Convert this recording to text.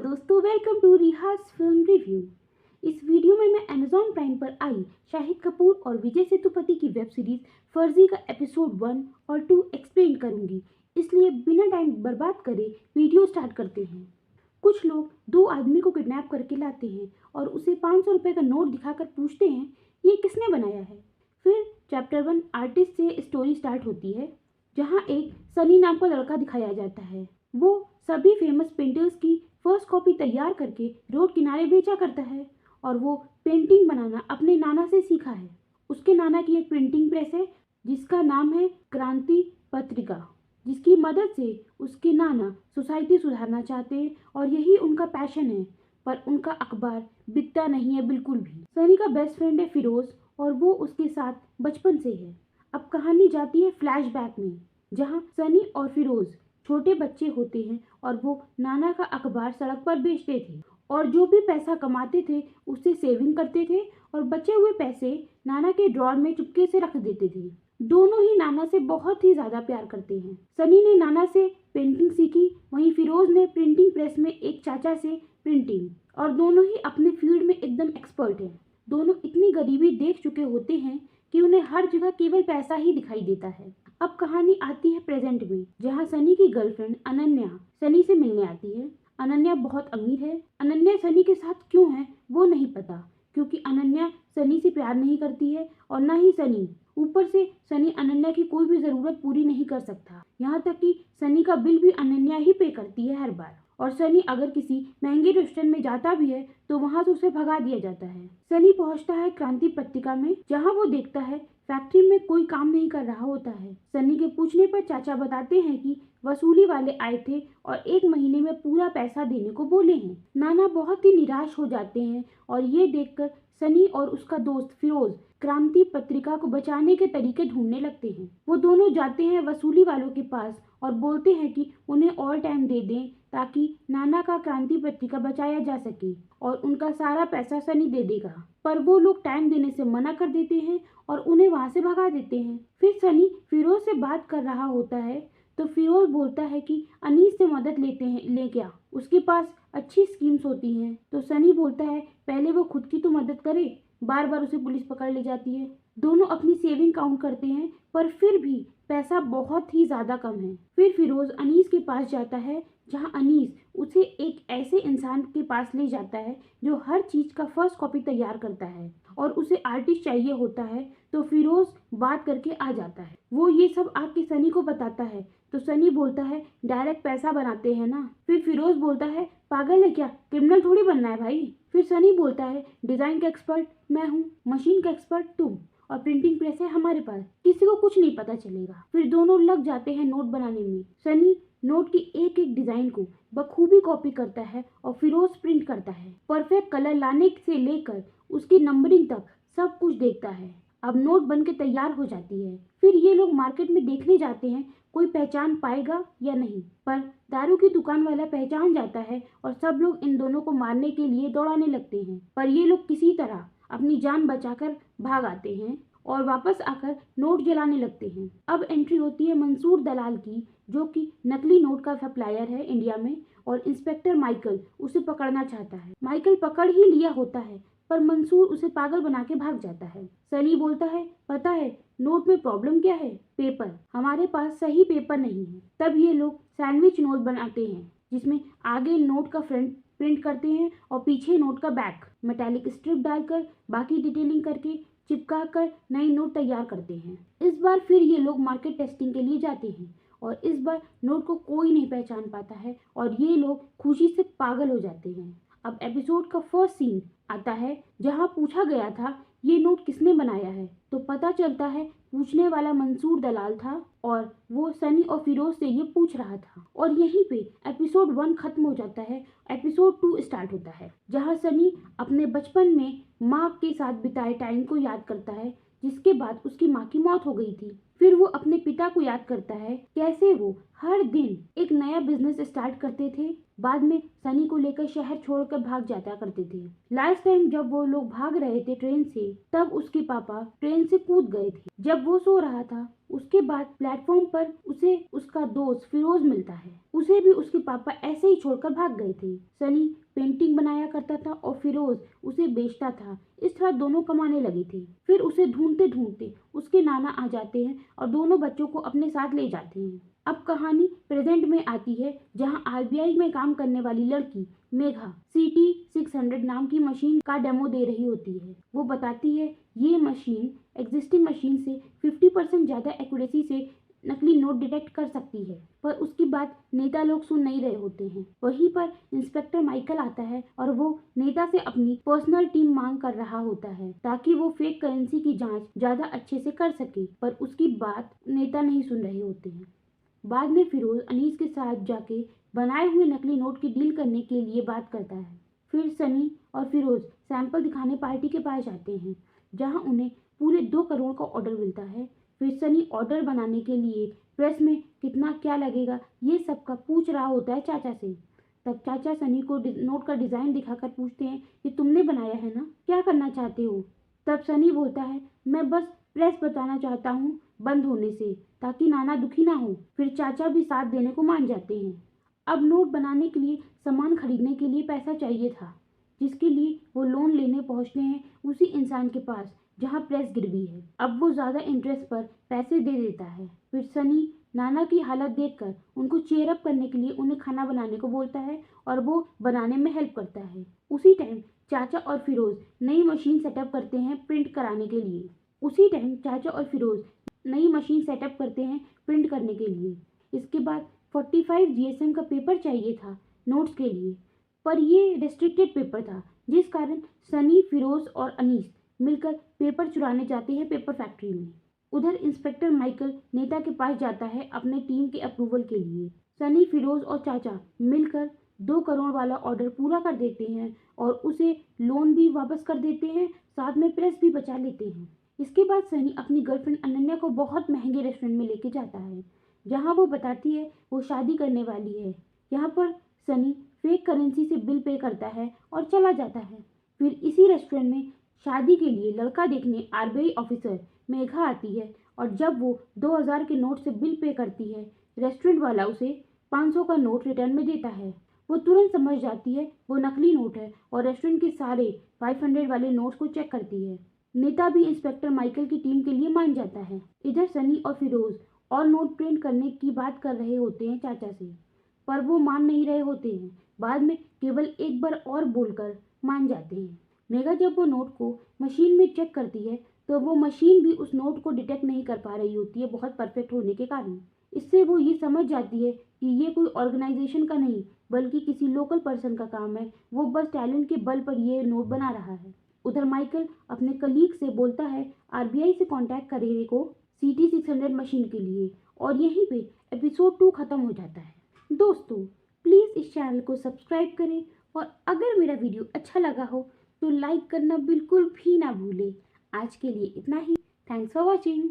दोस्तों, welcome to रिहास film review. इस video में मैं अमेजॉन प्राइम पर आई शाहिद कपूर और विजय सेतुपति की वेब सीरीज फर्जी का एपिसोड 1 और 2 एक्सप्लेन करूंगी, इसलिए बिना टाइम बर्बाद करे वीडियो स्टार्ट करते हैं। कुछ लोग दो आदमी को किडनैप करके लाते हैं और उसे 500 रुपये का नोट दिखाकर पूछते हैं ये किसने बनाया है। फिर चैप्टर 1 आर्टिस्ट से स्टोरी स्टार्ट होती है, जहाँ एक सनी नाम का लड़का दिखाया जाता है। वो सभी फेमस पेंटर्स की फर्स्ट कॉपी तैयार करके रोड किनारे बेचा करता है और वो पेंटिंग बनाना अपने नाना से सीखा है। उसके नाना की एक प्रिंटिंग प्रेस है जिसका नाम है क्रांति पत्रिका, जिसकी मदद से उसके नाना सोसाइटी सुधारना चाहते हैं और यही उनका पैशन है। पर उनका अखबार बिकता नहीं है बिल्कुल भी। सनी का बेस्ट फ्रेंड है फिरोज और वो उसके साथ बचपन से है। अब कहानी जाती है फ्लैशबैक में, जहाँ सनी और फिरोज छोटे बच्चे होते हैं और वो नाना का अखबार सड़क पर बेचते थे और जो भी पैसा कमाते थे उससे सेविंग करते थे और बचे हुए पैसे नाना के ड्रॉर में चुपके से रख देते थे। दोनों ही नाना से बहुत ही ज्यादा प्यार करते हैं। सनी ने नाना से पेंटिंग सीखी, वहीं फिरोज ने प्रिंटिंग प्रेस में एक चाचा से प्रिंटिंग, और दोनों ही अपने फील्ड में एकदम एक्सपर्ट हैं। दोनों इतनी गरीबी देख चुके होते हैं कि उन्हें हर जगह केवल पैसा ही दिखाई देता है। अब कहानी आती है प्रेजेंट में, जहाँ सनी की गर्लफ्रेंड अनन्या सनी से मिलने आती है। अनन्या बहुत अमीर है। अनन्या सनी के साथ क्यों है वो नहीं पता, क्योंकि अनन्या सनी से प्यार नहीं करती है और ना ही सनी। ऊपर से सनी अनन्या की कोई भी जरूरत पूरी नहीं कर सकता, यहाँ तक कि सनी का बिल भी अनन्या ही पे करती है हर बार। और सनी अगर किसी महंगे रेस्टोरेंट में जाता भी है तो वहां से उसे भगा दिया जाता है। सनी पहुंचता है क्रांति पत्रिका में, जहां वो देखता है फैक्ट्री में कोई काम नहीं कर रहा होता है। सनी के पूछने पर चाचा बताते हैं कि वसूली वाले आए थे और 1 महीने में पूरा पैसा देने को बोले हैं। नाना बहुत ही निराश हो जाते हैं और ये देखकर सनी और उसका दोस्त फिरोज क्रांति पत्रिका को बचाने के तरीके ढूंढने लगते हैं। वो दोनों जाते हैं वसूली वालों के पास और बोलते हैं कि उन्हें और टाइम दे दें ताकि नाना का क्रांति पत्रिका बचाया जा सके और उनका सारा पैसा सनी दे देगा। पर वो लोग टाइम देने से मना कर देते हैं और उन्हें वहां से भगा देते हैं। फिर सनी फिरोज से बात कर रहा होता है तो फिरोज बोलता है कि अनीस से मदद ले क्या, उसके पास अच्छी स्कीम्स होती हैं। तो सनी बोलता है पहले वो खुद की तो मदद करे, बार बार उसे पुलिस पकड़ ले जाती है। दोनों अपनी सेविंग काउंट करते हैं पर फिर भी पैसा बहुत ही ज्यादा कम है। फिर फिरोज अनीस के पास जाता है, जहां अनीस उसे एक ऐसे इंसान के पास ले जाता है जो हर चीज का फर्स्ट कॉपी तैयार करता है और उसे आर्टिस्ट चाहिए होता है। तो फिरोज बात करके आ जाता है। वो ये सब आके सनी को बताता है तो सनी बोलता है डायरेक्ट पैसा बनाते हैं ना। फिर फिरोज बोलता है पागल है क्या, क्रिमिनल थोड़ी बनना है भाई। फिर सनी बोलता है डिजाइन का एक्सपर्ट मैं हूँ, मशीन का एक्सपर्ट तुम, और प्रिंटिंग प्रेस है हमारे पास, किसी को कुछ नहीं पता चलेगा। फिर दोनों लग जाते हैं नोट बनाने में। सनी नोट की एक एक डिजाइन को बखूबी कॉपी करता है और फिरोज प्रिंट करता है। परफेक्ट कलर लाने से लेकर उसकी नंबरिंग तक सब कुछ देखता है। अब नोट बन के तैयार हो जाती है। फिर ये लोग मार्केट में देखने जाते हैं कोई पहचान पाएगा या नहीं, पर दारू की दुकान वाला पहचान जाता है और सब लोग इन दोनों को मारने के लिए दौड़ाने लगते हैं। पर ये लोग किसी तरह अपनी जान बचाकर भाग आते हैं और वापस आकर नोट जलाने लगते हैं। अब एंट्री होती है मंसूर दलाल की, जो कि नकली नोट का सप्लायर है इंडिया में, और इंस्पेक्टर माइकल उसे पकड़ना चाहता है। माइकल पकड़ ही लिया होता है पर मंसूर उसे पागल बना के भाग जाता है। सनी बोलता है पता है नोट में प्रॉब्लम क्या है, पेपर, हमारे पास सही पेपर नहीं है। तब ये लोग सैंडविच नोट बनाते हैं जिसमें आगे नोट का फ्रंट प्रिंट करते हैं और पीछे नोट का बैक मेटालिक स्ट्रिप डालकर बाकी डिटेलिंग करके चिपका कर नई नोट तैयार करते हैं। इस बार फिर ये लोग मार्केट टेस्टिंग के लिए जाते हैं और इस बार नोट को कोई नहीं पहचान पाता है और ये लोग खुशी से पागल हो जाते हैं। अब एपिसोड का फर्स्ट सीन आता है, जहां पूछा गया था ये नोट किसने बनाया है, तो पता चलता है पूछने वाला मंसूर दलाल था और वो सनी और फिरोज से ये पूछ रहा था। और यहीं पे एपिसोड 1 खत्म हो जाता है। एपिसोड 2 स्टार्ट होता है, जहां सनी अपने बचपन में माँ के साथ बिताए टाइम को याद करता है, जिसके बाद उसकी माँ की मौत हो गई थी। फिर वो अपने पिता को याद करता है, कैसे वो हर दिन एक नया बिजनेस स्टार्ट करते थे। बाद में सनी को लेकर शहर छोड़कर भाग जाता करते थे। लास्ट टाइम जब वो लोग भाग रहे थे ट्रेन से, तब उसके पापा ट्रेन से कूद गए थे। जब वो सो रहा था उसके बाद प्लेटफॉर्म पर उसे उसका दोस्त फिरोज मिलता है। उसे भी उसके पापा ऐसे ही छोड़कर भाग गए थे। सनी पेंटिंग बनाया करता था और फिरोज उसे बेचता था। इस तरह दोनों कमाने लगे थे। फिर उसे ढूंढते ढूंढते उसके नाना आ जाते हैं और दोनों बच्चों को अपने साथ ले जाते हैं। अब कहानी प्रेजेंट में आती है, जहां आरबीआई में काम करने वाली लड़की मेघा CT 600 नाम की मशीन का डेमो दे रही होती है। वो बताती है ये मशीन एग्जिस्टिंग मशीन से 50% ज़्यादा एक्यूरेसी से नकली नोट डिटेक्ट कर सकती है, पर उसकी बात नेता लोग सुन नहीं रहे होते हैं। वहीं पर इंस्पेक्टर माइकल आता है और वो नेता से अपनी पर्सनल टीम मांग कर रहा होता है ताकि वो फेक करेंसी की जांच ज़्यादा अच्छे से कर सके, पर उसकी बात नेता नहीं सुन रहे होते हैं। बाद में फिरोज अनीस के साथ जाके बनाए हुए नकली नोट की डील करने के लिए बात करता है। फिर सनी और फिरोज सैंपल दिखाने पार्टी के पास जाते हैं, जहां उन्हें पूरे 2 करोड़ का ऑर्डर मिलता है। फिर सनी ऑर्डर बनाने के लिए प्रेस में कितना क्या लगेगा ये सब का पूछ रहा होता है चाचा से। तब चाचा सनी को नोट का डिज़ाइन दिखाकर पूछते हैं कि तुमने बनाया है ना, क्या करना चाहते हो। तब सनी बोलता है मैं बस प्रेस बताना चाहता हूँ बंद होने से, ताकि नाना दुखी ना हो। फिर चाचा भी साथ देने को मान जाते हैं। अब नोट बनाने के लिए सामान खरीदने के लिए पैसा चाहिए था, जिसके लिए वो लोन लेने पहुंचते हैं उसी इंसान के पास जहां प्रेस गिरवी है। अब वो ज़्यादा इंटरेस्ट पर पैसे दे देता है। फिर सनी नाना की हालत देखकर उनको चेयर अप करने के लिए उन्हें खाना बनाने को बोलता है और वो बनाने में हेल्प करता है। उसी टाइम चाचा और फिरोज नई मशीन सेटअप करते हैं प्रिंट कराने के लिए। उसी टाइम चाचा और फिरोज नई मशीन सेटअप करते हैं प्रिंट करने के लिए। इसके बाद 45 GSM का पेपर चाहिए था नोट्स के लिए, पर ये रेस्ट्रिक्टेड पेपर था, जिस कारण सनी, फिरोज और अनीस मिलकर पेपर चुराने जाते हैं पेपर फैक्ट्री में। उधर इंस्पेक्टर माइकल नेता के पास जाता है अपने टीम के अप्रूवल के लिए। सनी, फिरोज और चाचा मिलकर 2 करोड़ वाला ऑर्डर पूरा कर देते हैं और उसे लोन भी वापस कर देते हैं, साथ में प्रेस भी बचा लेते हैं। इसके बाद सनी अपनी गर्लफ्रेंड अनन्या को बहुत महंगे रेस्टोरेंट में लेके जाता है, जहां वो बताती है वो शादी करने वाली है। यहाँ पर सनी फेक करेंसी से बिल पे करता है और चला जाता है। फिर इसी रेस्टोरेंट में शादी के लिए लड़का देखने आरबीआई ऑफिसर मेघा आती है और जब वो 2000 के नोट से बिल पे करती है, रेस्टोरेंट वाला उसे 500 का नोट रिटर्न में देता है। वो तुरंत समझ जाती है वो नकली नोट है और रेस्टोरेंट के सारे 500 वाले नोट्स को चेक करती है। नेता भी इंस्पेक्टर माइकल की टीम के लिए मान जाता है। इधर सनी और फिरोज और नोट प्रिंट करने की बात कर रहे होते हैं चाचा से, पर वो मान नहीं रहे होते हैं। बाद में केवल एक बार और बोलकर मान जाते हैं। मेघा जब वो नोट को मशीन में चेक करती है तो वो मशीन भी उस नोट को डिटेक्ट नहीं कर पा रही होती है बहुत परफेक्ट होने के कारण। इससे वो ये समझ जाती है कि ये कोई ऑर्गेनाइजेशन का नहीं बल्कि किसी लोकल पर्सन का काम है। वो बस टैलेंट के बल पर ये नोट बना रहा है। उधर माइकल अपने कलीग से बोलता है आरबीआई से कांटेक्ट करने को CT 600 मशीन के लिए, और यहीं पे एपिसोड 2 खत्म हो जाता है। दोस्तों प्लीज़ इस चैनल को सब्सक्राइब करें और अगर मेरा वीडियो अच्छा लगा हो तो लाइक करना बिल्कुल भी ना भूलें। आज के लिए इतना ही। Thanks for watching.